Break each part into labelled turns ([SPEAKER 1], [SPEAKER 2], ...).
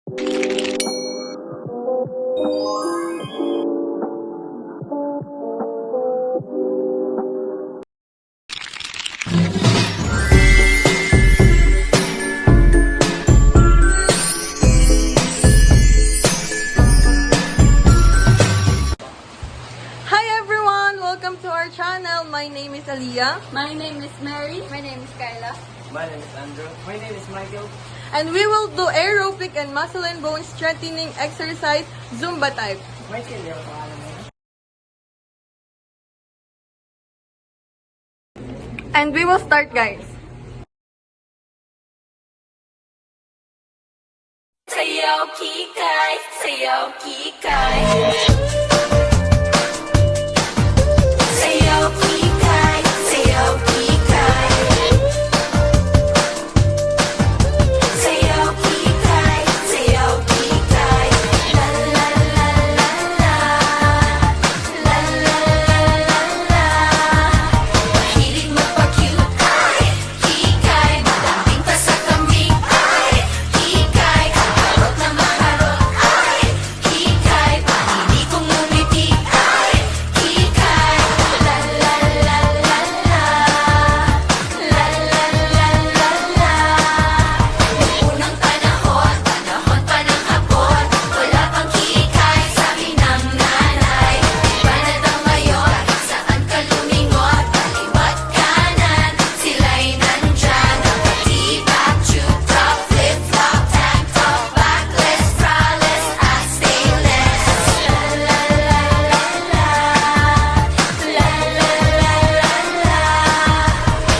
[SPEAKER 1] Welcome to our channel. My name is Aliyah.
[SPEAKER 2] My name is Mary. My name is Kyla.
[SPEAKER 3] My name is Andrew. My name is Michael.
[SPEAKER 1] And we will do aerobic and muscle and bone strengthening exercise, Zumba type.
[SPEAKER 3] Michael, yung pangalan mo.
[SPEAKER 1] And we will start, guys.
[SPEAKER 2] Sayaw kikay, sayaw kikay. Sayaw kikay, sayaw kikay. Sayaw kikay, sayaw kikay. La la la la la. La la la la la. Mahilig magpa-cute ay kikay. Malambing pa sa kambing ay kikay. Kaharot na maharot ay kikay. Panini kong ngumiti ay kikay. La la la la la. La la la la la. Unang panahon, panahon pa ng hapon. Wala pang kikay, sabi ng nanay. Iba na daw ngayon, saan ka lumingon? Kaliwat kanan, sila'y nandyan. Nakatibak, tube top, flip-flop, tank top, backless, braless, at stainless. La la la la la. La la la la la.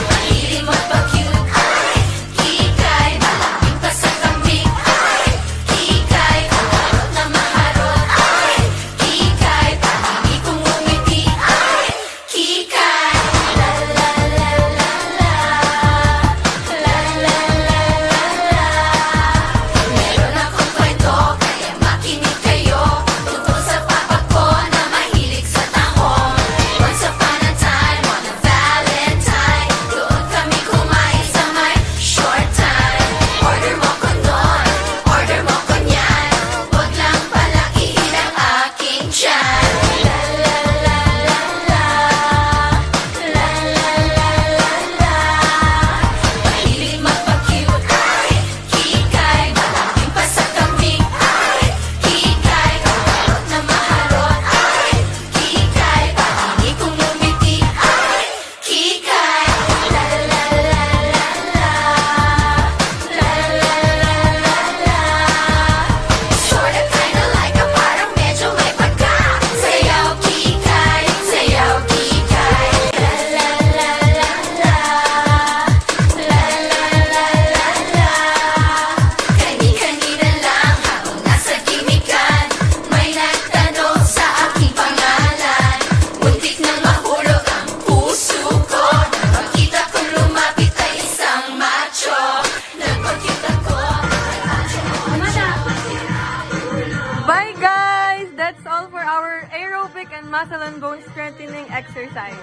[SPEAKER 2] Mahilig magpa-cute ay kikay. Malambing pa sa kambing ay kikay. Kaharot na maharot ay kikay. Panini kong ngumiti ay kikay. La la la la la. La la la la la. Meron akong kwento kaya makinig kayo. Tungkol sa papa ko na mahilig sa tahong. Once upon a time on a Valentine, doon kami kumain sa may short time. Order mo ko nun, order mo ko niyan. Huwag lang palakihin ang aking tiyan. La la la la la. La la la la la. Mahilig magpa-cute ay kikay. Malambing pa sa kambing ay kikay. Kaharot na maharot ay kikay. Panini kong ngumiti ay kikay. La la la la la. La la la la la. Sorta kinda like a parang medyo may pagka. Sayaw kikay, sayaw kikay. La la la la la. La la la la la. Kani-kanina lang habang nasa gimikan, may nagtanong sa aking pangalan. Muntik nang mahulog ang puso ko nang makita kong lumapit ay isang macho. Nagpag-cute ako ay macho.
[SPEAKER 1] Bye, guys! That's all for our aerobic and muscle and bone strengthening exercise.